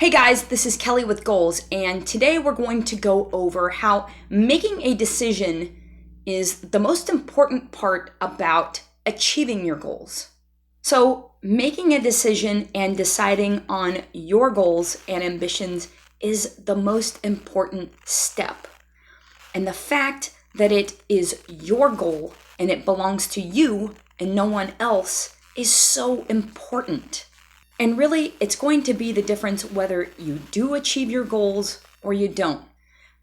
Hey guys, this is Kelly with Goals, and today we're going to go over how making a decision is the most important part about achieving your goals. So, making a decision and deciding on your goals and ambitions is the most important step. And the fact that it is your goal and it belongs to you and no one else is so important. And really, it's going to be the difference whether you do achieve your goals or you don't.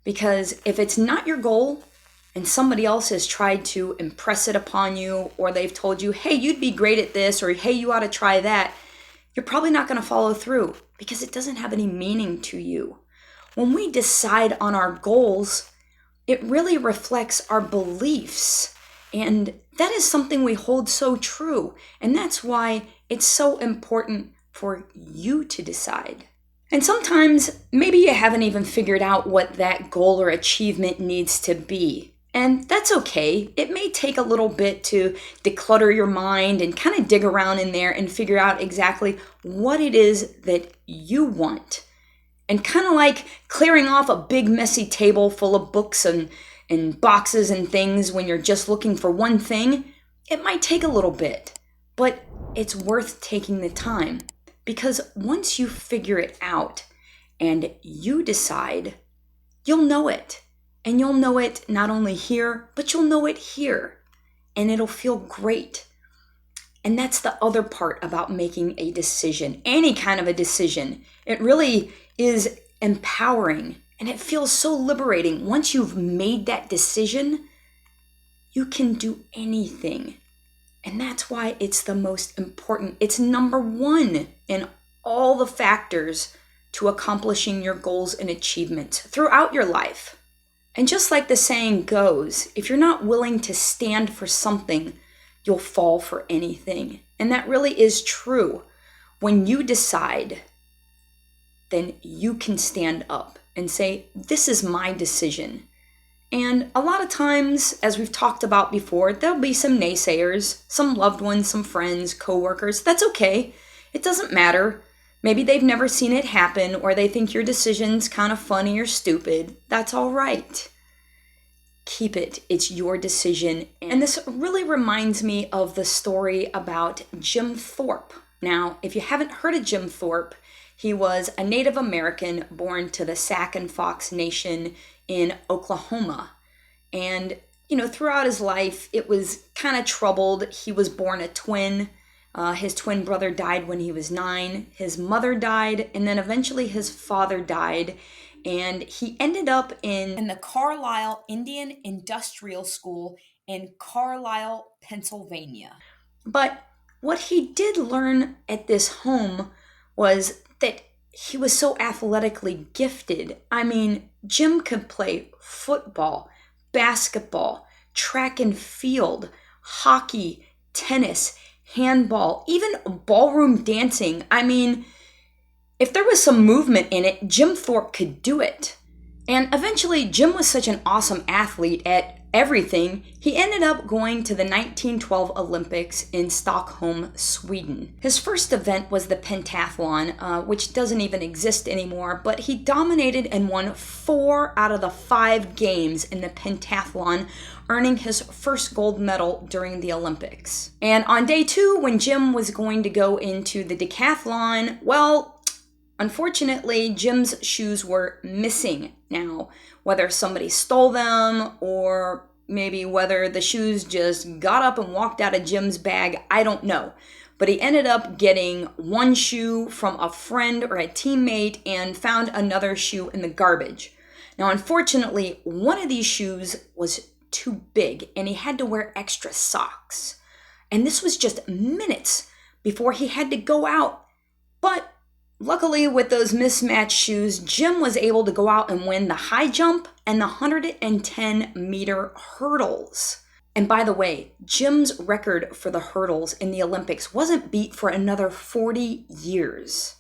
Because if it's not your goal and somebody else has tried to impress it upon you, or they've told you, hey, you'd be great at this, or hey, you ought to try that, you're probably not going to follow through because it doesn't have any meaning to you. When we decide on our goals, it really reflects our beliefs. And that is something we hold so true. And that's why it's so important for you to decide. And sometimes maybe you haven't even figured out what that goal or achievement needs to be. And that's okay. It may take a little bit to declutter your mind and kind of dig around in there and figure out exactly what it is that you want. And kind of like clearing off a big messy table full of books and boxes and things when you're just looking for one thing, it might take a little bit, but it's worth taking the time. Because once you figure it out and you decide, you'll know it. And you'll know it not only here, but you'll know it here. And it'll feel great. And that's the other part about making a decision, any kind of a decision. It really is empowering and it feels so liberating. Once you've made that decision, you can do anything. And that's why it's the most important. It's number one in all the factors to accomplishing your goals and achievements throughout your life. And just like the saying goes, if you're not willing to stand for something, you'll fall for anything. And that really is true. When you decide, then you can stand up and say, this is my decision. And a lot of times, as we've talked about before, there'll be some naysayers, some loved ones, some friends, coworkers. That's okay. It doesn't matter. Maybe they've never seen it happen, or they think your decision's kind of funny or stupid. That's all right. Keep it. It's your decision. And this really reminds me of the story about Jim Thorpe. Now, if you haven't heard of Jim Thorpe, he was a Native American born to the Sac and Fox Nation in Oklahoma. And, throughout his life, it was kind of troubled. He was born a twin. His twin brother died when he was 9. His mother died, and then eventually his father died. And he ended up in the Carlisle Indian Industrial School in Carlisle, Pennsylvania. But what he did learn at this home was that he was so athletically gifted. I mean, Jim could play football, basketball, track and field, hockey, tennis, handball, even ballroom dancing. I mean, if there was some movement in it, Jim Thorpe could do it. And eventually, Jim was such an awesome athlete at everything, he ended up going to the 1912 Olympics in Stockholm, Sweden. His first event was the pentathlon, which doesn't even exist anymore, but he dominated and won 4 out of the 5 games in the pentathlon, earning his first gold medal during the Olympics. And on day 2, when Jim was going to go into the decathlon, well, unfortunately, Jim's shoes were missing. Now, whether somebody stole them or maybe whether the shoes just got up and walked out of Jim's bag, I don't know. But he ended up getting one shoe from a friend or a teammate and found another shoe in the garbage. Now, unfortunately, one of these shoes was too big and he had to wear extra socks. And this was just minutes before he had to go out. But luckily, with those mismatched shoes, Jim was able to go out and win the high jump and the 110-meter hurdles. And by the way, Jim's record for the hurdles in the Olympics wasn't beat for another 40 years.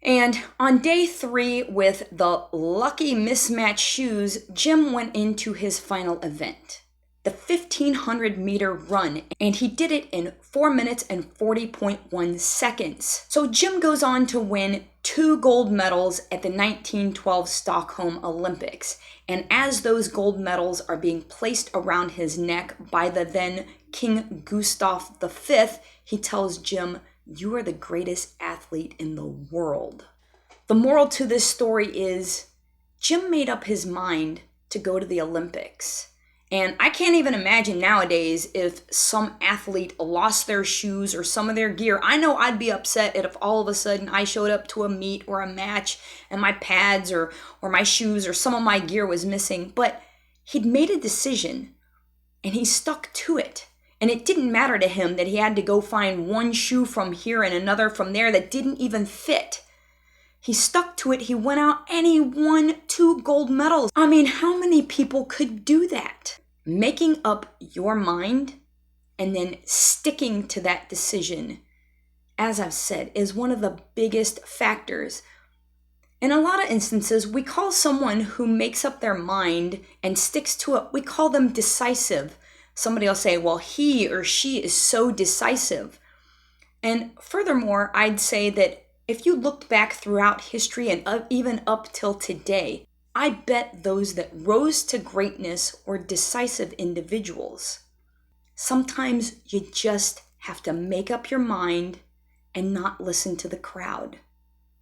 And on day 3, with the lucky mismatched shoes, Jim went into his final event. the 1500-meter run, and he did it in 4 minutes and 40.1 seconds. So Jim goes on to win 2 gold medals at the 1912 Stockholm Olympics. And as those gold medals are being placed around his neck by the then King Gustav V, he tells Jim, "You are the greatest athlete in the world." The moral to this story is Jim made up his mind to go to the Olympics. And I can't even imagine nowadays if some athlete lost their shoes or some of their gear. I know I'd be upset if all of a sudden I showed up to a meet or a match and my pads or my shoes or some of my gear was missing. But he'd made a decision and he stuck to it. And it didn't matter to him that he had to go find one shoe from here and another from there that didn't even fit. He stuck to it. He went out and he won 2 gold medals. I mean, how many people could do that? Making up your mind and then sticking to that decision, as I've said, is one of the biggest factors. In a lot of instances, we call someone who makes up their mind and sticks to it, we call them decisive. Somebody will say, well, he or she is so decisive. And furthermore, I'd say that if you looked back throughout history and even up till today, I bet those that rose to greatness were decisive individuals. Sometimes you just have to make up your mind and not listen to the crowd,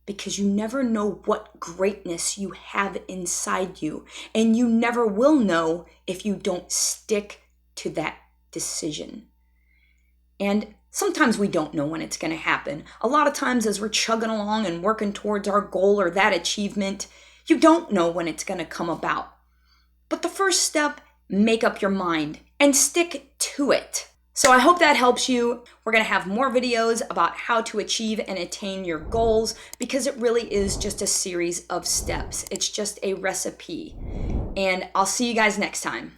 because you never know what greatness you have inside you, and you never will know if you don't stick to that decision. And sometimes we don't know when it's going to happen. A lot of times as we're chugging along and working towards our goal or that achievement, you don't know when it's going to come about. But the first step, make up your mind and stick to it. So I hope that helps you. We're going to have more videos about how to achieve and attain your goals, because it really is just a series of steps. It's just a recipe. And I'll see you guys next time.